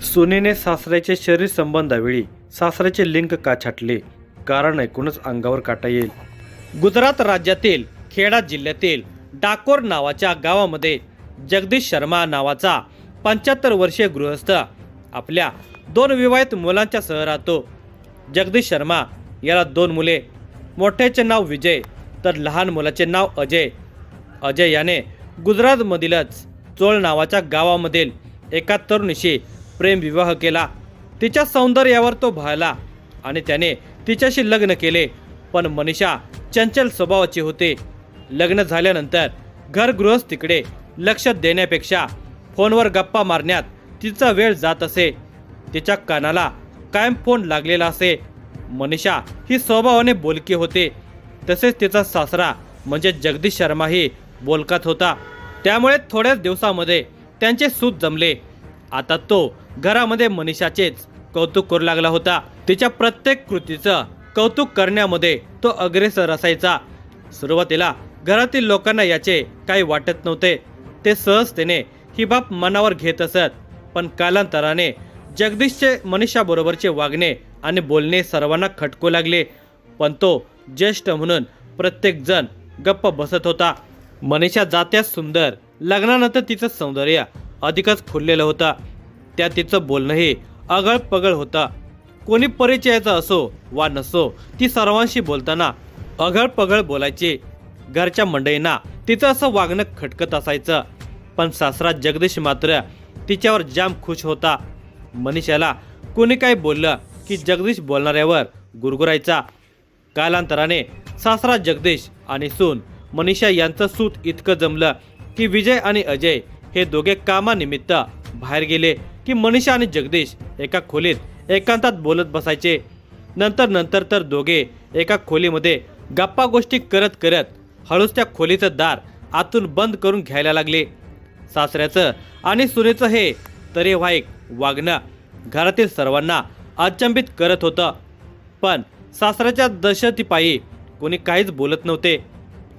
सुनेने सासऱ्याचे शरीर संबंधावेळी सासऱ्याचे लिंग का छाटले, कारण ऐकूनच अंगावर काटा येईल. गुजरात राज्यातील खेडा जिल्ह्यातील डाकोर नावाच्या गावामध्ये जगदीश शर्मा नावाचा 75 वर्षीय गृहस्थ आपल्या 2 विवाहित मुलांच्या सह राहतो. जगदीश शर्मा याला 2 मुले, मोठ्याचे नाव विजय तर लहान मुलाचे नाव अजय. अजय याने गुजरातमधीलच चोळ नावाच्या गावामधील एका तरुणीशी प्रेमविवाह केला. तिच्या सौंदर्यावर तो भाळला आणि त्याने तिच्याशी लग्न केले. पण मनीषा चंचल स्वभावाची होती. लग्न झाल्यानंतर घरगृहस्थीकडे लक्ष देण्यापेक्षा फोनवर गप्पा मारण्यात तिचा वेळ जात असे. तिच्या कानाला कायम फोन लागलेला असे. मनीषा ही स्वभावाने बोलकी होते. तसेच तिचा सासरा म्हणजे जगदीश शर्माही बोलकात होता. त्यामुळे थोड्याच दिवसामध्ये त्यांचे सूत जमले. आता तो घरामध्ये मनीषाचेच कौतुक करू लागला होता. तिच्या प्रत्येक कृतीचं कौतुक करण्यामध्ये तो अग्रेसर असायचा. सुरुवातीला घरातील लोकांना याचे काही वाटत नव्हते. ते सहजतेने ही बाब मनावर घेत असत. पण कालांतराने जगदीशचे मनीषाबरोबरचे वागणे आणि बोलणे सर्वांना खटकू लागले. पण तो ज्येष्ठ म्हणून प्रत्येक जण गप्प बसत होता. मनीषा जात्यास सुंदर, लग्नानंतर तिचं सौंदर्य अधिकच खुललेलं होतं. त्या तिचं बोलणंही अगळ पगळ होतं. कोणी परिचयाचं असो वा नसो, ती सर्वांशी बोलताना अगळ पगळ बोलायची. घरच्या मंडळींना तिचं असं वागणं खटकत असायचं. पण सासरा जगदीश मात्र तिच्यावर जाम खुश होता. मनीषाला कोणी काही बोललं की जगदीश बोलणाऱ्यावर गुरगुरायचा. कालांतराने सासरा जगदीश आणि सून मनीषा यांचं सूत इतकं जमलं की विजय आणि अजय हे दोघे कामानिमित्त बाहेर गेले की मनीषा आणि जगदीश एका खोलीत एकांतात बोलत बसायचे. नंतर तर दोघे एका खोलीमध्ये गप्पा गोष्टी करत करत हळूच त्या खोलीचं दार आतून बंद करून घ्यायला लागले. सासऱ्याचं आणि सुनेचं हे तरेवाईक वागणं घरातील सर्वांना अचंबित करत होतं. पण सासऱ्याच्या दहशतीपायी कोणी काहीच बोलत नव्हते.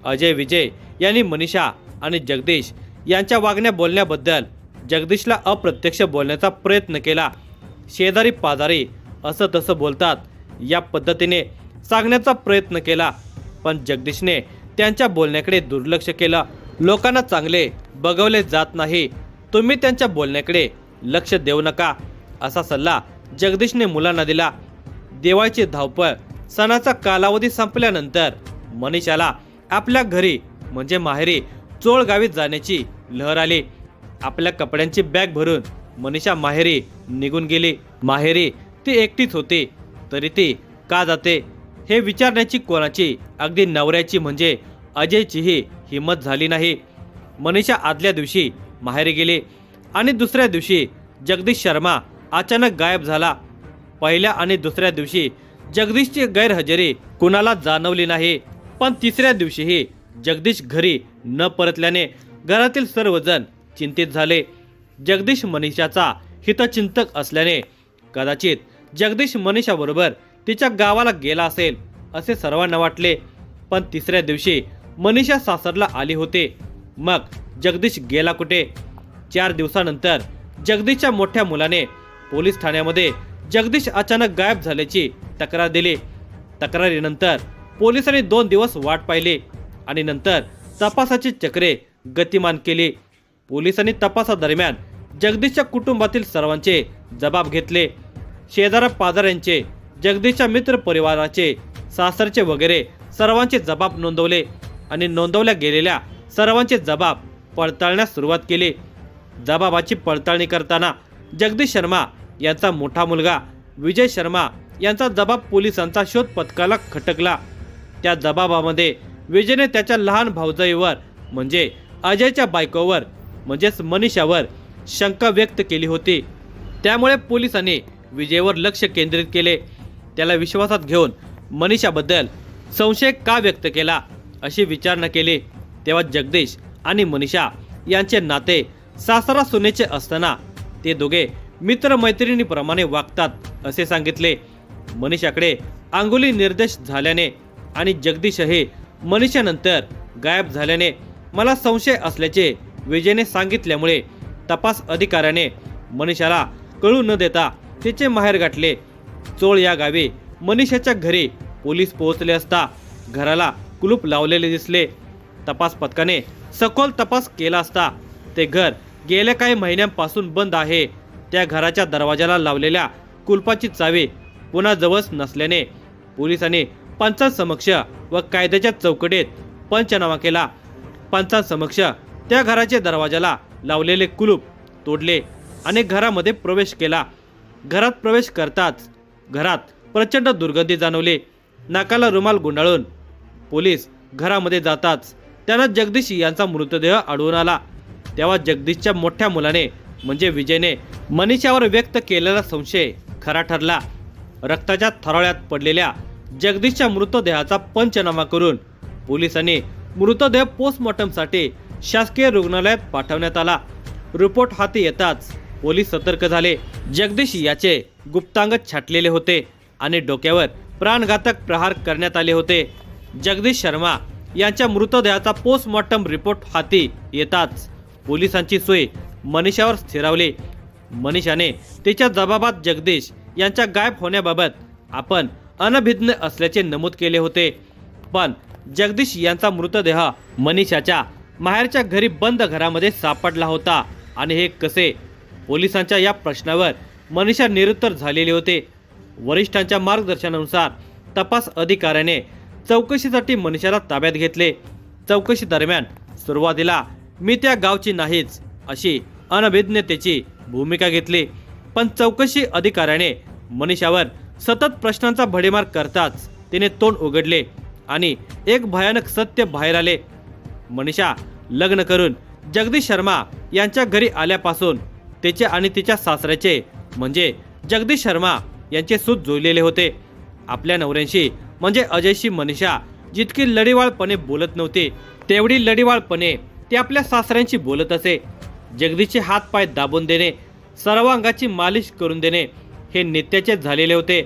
अजय विजय यांनी मनीषा आणि जगदीश यांच्या वागण्या बोलण्याबद्दल जगदीशला अप्रत्यक्ष बोलण्याचा प्रयत्न केला. शेजारी पाजारी असं तसं बोलतात या पद्धतीने सांगण्याचा प्रयत्न केला. पण जगदीशने त्यांच्या बोलण्याकडे दुर्लक्ष केलं. लोकांना चांगले बघवले जात नाही, तुम्ही त्यांच्या बोलण्याकडे लक्ष देऊ नका, असा सल्ला जगदीशने मुलांना दिला. दिवाळीची धावपळ सणाचा कालावधी संपल्यानंतर मनीषाला आपल्या घरी म्हणजे माहेरी चोळ गावी जाण्याची लहर आली. आपल्या कपड्यांची बॅग भरून मनीषा माहेरी निघून गेली. माहेरी ती एकटीच होती, तरी ती का जाते हे विचारण्याची कोणाची, अगदी नवऱ्याची म्हणजे अजयचीही हिंमत झाली नाही. मनीषा आदल्या दिवशी माहेरी गेली आणि दुसऱ्या दिवशी जगदीश शर्मा अचानक गायब झाला. पहिल्या आणि दुसऱ्या दिवशी जगदीशची गैरहजेरी कुणाला जाणवली नाही. पण तिसऱ्या दिवशीही जगदीश घरी न परतल्याने घरातील सर्वजण चिंतित झाले. जगदीश मनीषाचा हितचिंतक असल्याने कदाचित जगदीश मनीषाबरोबर तिच्या गावाला गेला असेल असे सर्वांना वाटले. पण तिसऱ्या दिवशी मनीषा सासरला आली होती. मग जगदीश गेला कुठे? 4 दिवसानंतर जगदीशच्या मोठ्या मुलाने पोलीस ठाण्यामध्ये जगदीश अचानक गायब झाल्याची तक्रार दिली. तक्रारीनंतर पोलिसांनी 2 दिवस वाट पाहिली आणि नंतर तपासाची चक्रे गतिमान केली. पोलिसांनी तपासादरम्यान जगदीशच्या कुटुंबातील सर्वांचे जबाब घेतले. शेजारा पाजाऱ्यांचे, जगदीशच्या मित्र परिवाराचे, सासरचे वगैरे सर्वांचे जबाब नोंदवले आणि नोंदवल्या गेलेल्या सर्वांचे जबाब पडताळण्यास सुरुवात केली. जबाबाची पडताळणी करताना जगदीश शर्मा यांचा मोठा मुलगा विजय शर्मा यांचा जबाब पोलिसांचा शोध पथकाला खटकला. त्या जबाबामध्ये विजयने त्याच्या लहान भाऊजाईवर म्हणजे अजयच्या बायकोवर म्हणजेच मनीषावर शंका व्यक्त केली होती. त्यामुळे पोलिसांनी विजयवर लक्ष केंद्रित केले. त्याला विश्वासात घेऊन मनीषाबद्दल संशय का व्यक्त केला अशी विचारणा केली. तेव्हा जगदीश आणि मनीषा यांचे नाते सासरा सुनेचे असताना ते दोघे मित्रमैत्रिणीप्रमाणे वागतात असे सांगितले. मनीषाकडे अंगुली निर्देश झाल्याने आणि जगदीशही मनीषानंतर गायब झाल्याने मला संशय असल्याचे विजयने सांगितल्यामुळे तपास अधिकाऱ्याने मनीषाला कळू न देता तिचे माहेर गाठले. चोळ या गावी मनीषाच्या घरी पोलीस पोहोचले असता घराला कुलूप लावलेले दिसले. तपास पथकाने सखोल तपास केला असता ते घर गेल्या काही महिन्यांपासून बंद आहे. त्या घराच्या दरवाजाला लावलेल्या कुलपाची चावी कुणाजवळच नसल्याने पोलिसांनी पंचांसमक्ष व कायद्याच्या चौकटीत पंचनामा केला. पंचांसमक्ष त्या घराच्या दरवाजाला लावलेले कुलूप तोडले आणि घरामध्ये प्रवेश केला. घरात प्रवेश करताच घरात प्रचंड दुर्गंधी जाणवली. नाकाला रुमाल गुंडाळून पोलीस घरामध्ये जाताच त्यांना जगदीश यांचा मृतदेह आढळून आला. तेव्हा जगदीशच्या मोठ्या मुलाने म्हणजे विजयने मनीषावर व्यक्त केलेला संशय खरा ठरला. रक्ताच्या थराळ्यात पडलेल्या जगदीशच्या मृतदेहाचा पंचनामा करून पोलिसांनी मृतदेह पोस्टमॉर्टमसाठी शासकीय रुग्णालयात पाठवण्यात आला. रिपोर्ट हाती येताच पोलीस सतर्क झाले. जगदीश याचे गुप्तांग छाटलेले होते आणि डोक्यावर प्राणघातक प्रहार करण्यात आले होते. जगदीश शर्मा यांच्या मृतदेहाचा पोस्टमॉर्टम रिपोर्ट हाती येताच पोलिसांची सोय मनीषावर स्थिरावली. मनीषाने तिच्या जबाबात जगदीश यांच्या गायब होण्याबाबत आपण अनभिज्ञ असल्याचे नमूद केले होते. पण जगदीश यांचा मृतदेह मनीषाच्या माहेरच्या घरी बंद घरामध्ये सापडला होता आणि हे कसे? पोलिसांच्या या प्रश्नावर मनीषा निरुत्तर झालेली होते. वरिष्ठांच्या मार्गदर्शनानुसार तपास अधिकाऱ्याने चौकशीसाठी मनीषाला ताब्यात घेतले. चौकशी दरम्यान सुरुवातीला मी त्या गावची नाहीच अशी अनभिज्ञतेची भूमिका घेतली. पण चौकशी अधिकाऱ्याने मनीषावर सतत प्रश्नांचा भडीमार करताच तिने तोंड उघडले आणि एक भयानक सत्य बाहेर आले. मनीषा लग्न करून जगदीश शर्मा यांच्या घरी आल्यापासून तिचे आणि तिच्या सासऱ्याचे म्हणजे जगदीश शर्मा यांचे सूत जुळलेले होते. आपल्या नवऱ्यांशी म्हणजे अजयशी मनीषा जितकी लढीवाळपणे बोलत नव्हती तेवढी लढीवाळपणे ती आपल्या सासऱ्यांशी बोलत असे. जगदीशचे हात पाय दाबून देणे, सर्वांगाची मालिश करून देणे हे नित्याचे झालेले होते.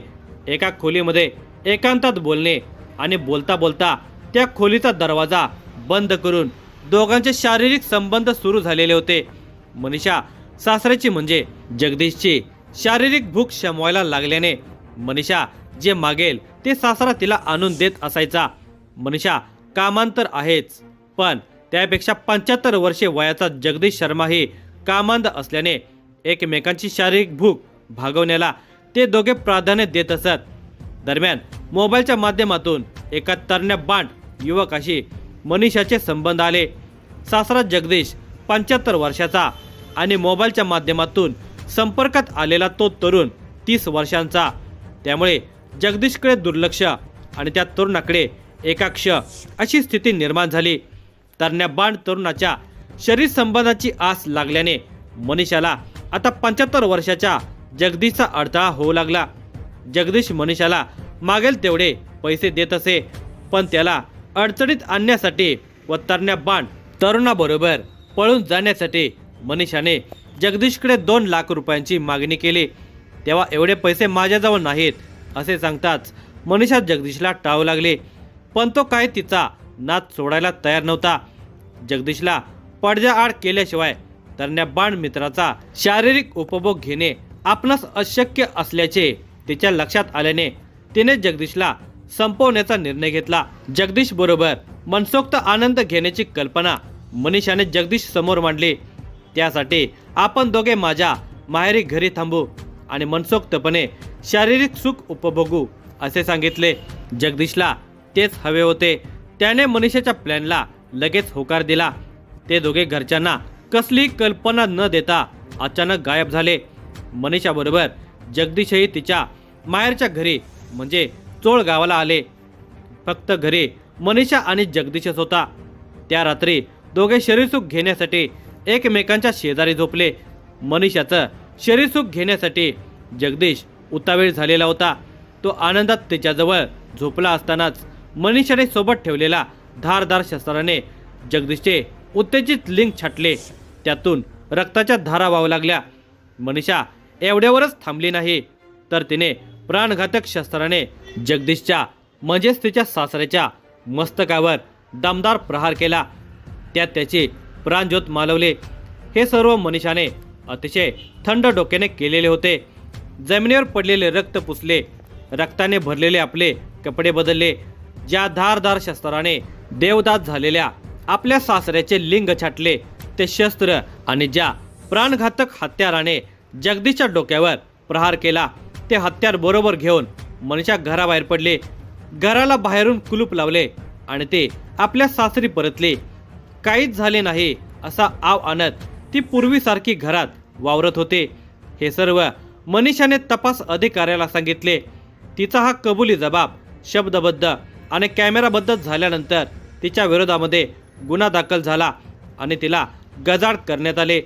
एका खोलीमध्ये एकांतात बोलणे आणि बोलता बोलता त्या खोलीचा दरवाजा बंद करून दोघांचे शारीरिक संबंध सुरू झालेले होते. मनीषा सासऱ्याची म्हणजे जगदीशची शारीरिक भूक शमवायला लागल्याने मनीषा जे मागेल ते सासरा तिला आणून देत असायचा. मनीषा कामांतर आहेच, पण त्यापेक्षा 75 वर्षे वयाचा जगदीश शर्माही कामांध असल्याने एकमेकांची शारीरिक भूक भागवण्याला ते दोघे प्राधान्य देत असत. दरम्यान मोबाईलच्या माध्यमातून एका तरण्या बांड युवकाशी मनीषाचे संबंध आले. सासरा जगदीश 75 वर्षाचा आणि मोबाईलच्या माध्यमातून संपर्कात आलेला तो तरुण 30 वर्षांचा. त्यामुळे जगदीशकडे दुर्लक्ष आणि त्या तरुणाकडे एकाक्ष अशी स्थिती निर्माण झाली. तरण्या बांड तरुणाच्या शरीर संबंधाची आस लागल्याने मनीषाला आता 75 वर्षाच्या जगदीशचा अडथळा होऊ लागला. जगदीश मनीषाला मागेल तेवढे पैसे देत असे, पण त्याला अडचणीत आणण्यासाठी व तरण्या बांड तरुणाबरोबर पळून जाण्यासाठी मनीषाने जगदीशकडे 2 लाख रुपयांची मागणी केली. तेव्हा एवढे पैसे माझ्याजवळ नाहीत असे सांगताच मनीषा जगदीशला टाळू लागली. पण तो काय तिचा नाद सोडायला तयार नव्हता. जगदीशला पडद्याआड केल्याशिवाय तरण्या बांड मित्राचा शारीरिक उपभोग घेणे आपणास अशक्य असल्याचे तिच्या लक्षात आल्याने तिने जगदीशला संपवण्याचा निर्णय घेतला. जगदीश बरोबर मनसोक्त आनंद घेण्याची कल्पना मनीषाने जगदीश समोर मांडली. त्यासाठी आपण दोघे माझ्या माहेरी घरी थांबू आणि मनसोक्तपणे शारीरिक सुख उपभोगू असे सांगितले. जगदीशला तेच हवे होते. त्याने मनीषाच्या प्लॅनला लगेच होकार दिला. ते दोघे घरच्यांना कसलीही कल्पना न देता अचानक गायब झाले. मनीषाबरोबर जगदीशही तिच्या माहेरच्या घरी म्हणजे चोळ गावाला आले. फक्त घरी मनीषा आणि जगदीशच होता. त्या रात्री दोघे शरीरसुख घेण्यासाठी एकमेकांच्या शेजारी झोपले. मनीषाचं शरीरसुख घेण्यासाठी जगदीश उतावीळ झालेला होता. तो आनंदात तिच्याजवळ झोपला असतानाच मनीषाने सोबत ठेवलेला धारदार शस्त्राने जगदीशचे उत्तेजित लिंग छाटले. त्यातून रक्ताच्या धारा वाहू लागल्या. मनीषा एवढ्यावरच थांबली नाही, तर तिने प्राणघातक शस्त्राने जगदीशच्या म्हणजेच तिच्या सासऱ्याच्या मस्तकावर दमदार प्रहार केला. त्यात त्याची प्राणज्योत मालवले. हे सर्व मनीषाने अतिशय थंड डोक्याने केलेले होते. जमिनीवर पडलेले रक्त पुसले, रक्ताने भरलेले आपले कपडे बदलले. ज्या धारदार शस्त्राने देवदास झालेल्या आपल्या सासऱ्याचे लिंग छाटले ते शस्त्र आणि ज्या प्राणघातक हत्याराने जगदीशच्या डोक्यावर प्रहार केला ते हत्यार बरोबर घेऊन मनीषा घराबाहेर पडले. घराला बाहेरून कुलूप लावले आणि ते आपल्या सासरी परतले. काहीच झाले नाही असा आव आणत ती पूर्वीसारखी घरात वावरत होते. हे सर्व मनीषाने तपास अधिकाऱ्याला सांगितले. तिचा हा कबुली जबाब शब्दबद्ध आणि कॅमेराबद्ध झाल्यानंतर तिच्या विरोधामध्ये गुन्हा दाखल झाला आणि तिला गजाआड करण्यात आले.